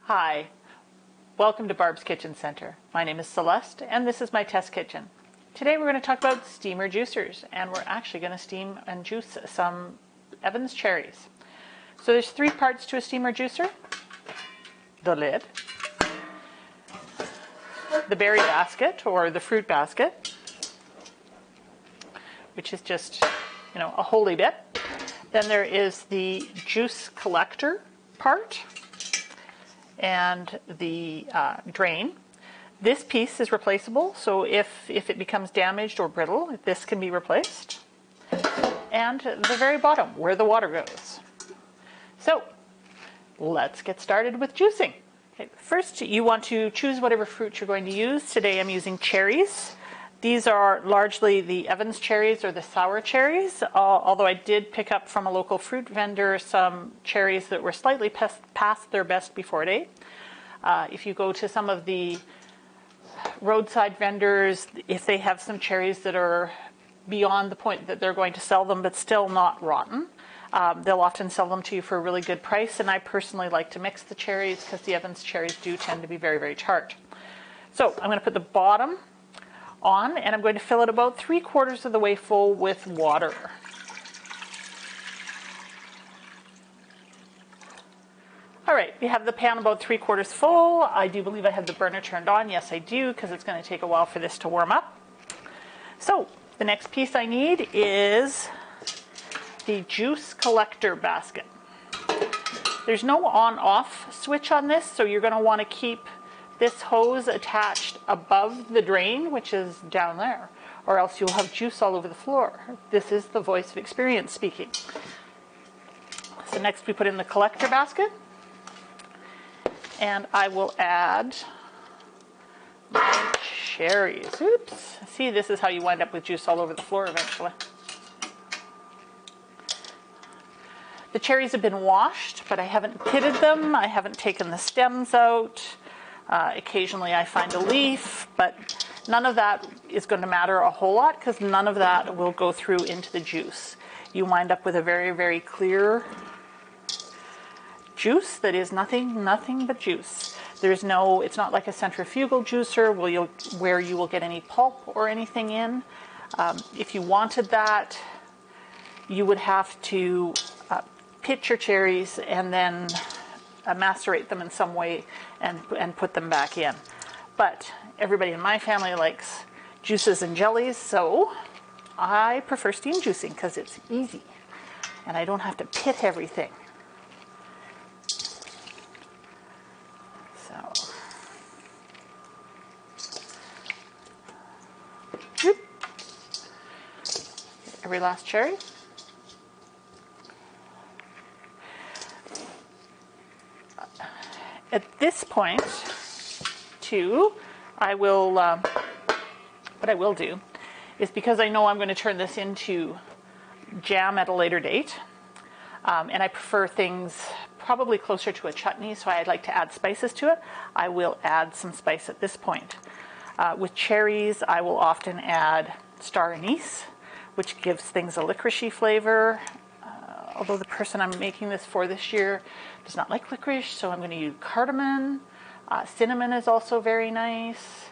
Hi, welcome to Barb's Kitchen Center. My name is Celeste and this is my test kitchen. Today we're going to talk about steamer juicers, and we're actually going to steam and juice some Evans cherries. So there's 3 parts to a steamer juicer: the lid, the berry basket or the fruit basket, which is just, a holy bit. Then there is the juice collector part and the drain. This piece is replaceable, so if it becomes damaged or brittle, this can be replaced. And the very bottom, where the water goes. So let's get started with juicing. Okay, first, you want to choose whatever fruit you're going to use. Today I'm using cherries. These are largely the Evans cherries or the sour cherries, although I did pick up from a local fruit vendor some cherries that were slightly past their best before date. If you go to some of the roadside vendors, if they have some cherries that are beyond the point that they're going to sell them but still not rotten, they'll often sell them to you for a really good price, and I personally like to mix the cherries because the Evans cherries do tend to be very, very tart. So I'm going to put the bottom on, and I'm going to fill it about 3/4 of the way full with water. All right, we have the pan about 3/4 full. I do believe I have the burner turned on. Yes, I do, because it's going to take a while for this to warm up. So the next piece I need is the juice collector basket. There's no on-off switch on this, so you're going to want to keep this hose attached above the drain, which is down there, or else you'll have juice all over the floor. This is the voice of experience speaking. So next we put in the collector basket, and I will add my cherries. Oops. See, this is how you wind up with juice all over the floor eventually. The cherries have been washed, but I haven't pitted them. I haven't taken the stems out. Occasionally I find a leaf, but none of that is going to matter a whole lot because none of that will go through into the juice. You wind up with a very, very clear juice that is nothing but juice. It's not like a centrifugal juicer where you will get any pulp or anything in. If you wanted that, you would have to pit your cherries and then macerate them in some way and put them back in. But everybody in my family likes juices and jellies, so I prefer steam juicing because it's easy and I don't have to pit everything. So every last cherry. At this point, too, what I will do is, because I know I'm going to turn this into jam at a later date, and I prefer things probably closer to a chutney, so I'd like to add spices to it, I will add some spice at this point. With cherries, I will often add star anise, which gives things a licoricey flavor. Although the person I'm making this for this year does not like licorice, so I'm going to use cardamom. Cinnamon is also very nice.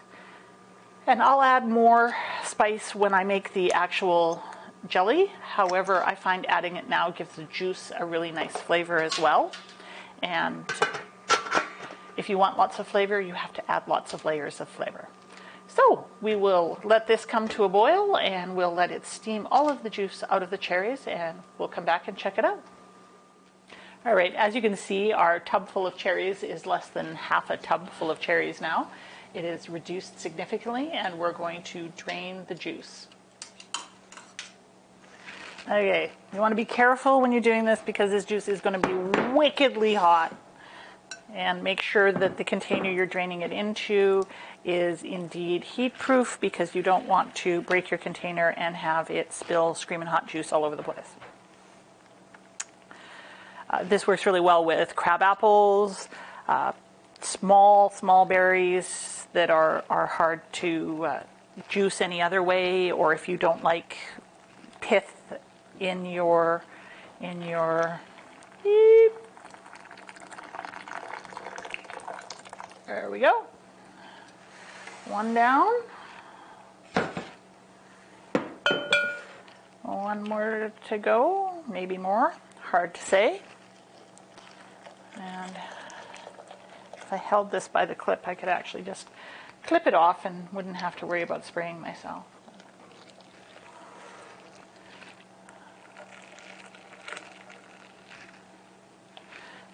And I'll add more spice when I make the actual jelly. However, I find adding it now gives the juice a really nice flavor as well. And if you want lots of flavor, you have to add lots of layers of flavor. So we will let this come to a boil, and we'll let it steam all of the juice out of the cherries, and we'll come back and check it out. All right, as you can see, our tub full of cherries is less than half a tub full of cherries now. It is reduced significantly, and we're going to drain the juice. Okay, you want to be careful when you're doing this because this juice is going to be wickedly hot. And make sure that the container you're draining it into is indeed heat-proof, because you don't want to break your container and have it spill screaming hot juice all over the place. This works really well with crab apples, small berries that are hard to juice any other way, or if you don't like pith in your There we go. One down. One more to go, maybe more, hard to say. And if I held this by the clip, I could actually just clip it off and wouldn't have to worry about spraying myself.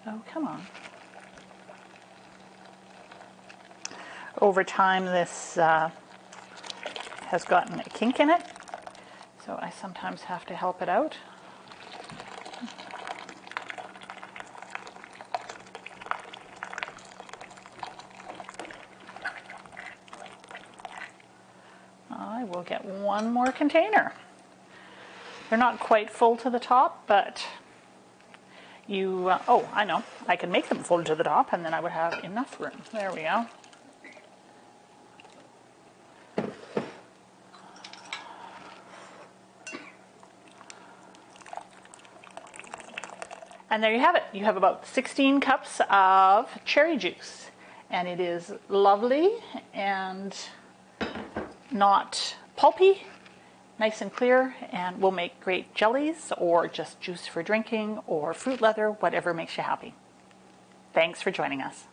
Oh, come on. Over time, this has gotten a kink in it, so I sometimes have to help it out. I will get one more container. They're not quite full to the top, but oh, I know. I can make them full to the top, and then I would have enough room. There we go. And there you have it. You have about 16 cups of cherry juice. And it is lovely and not pulpy, nice and clear, and will make great jellies or just juice for drinking or fruit leather, whatever makes you happy. Thanks for joining us.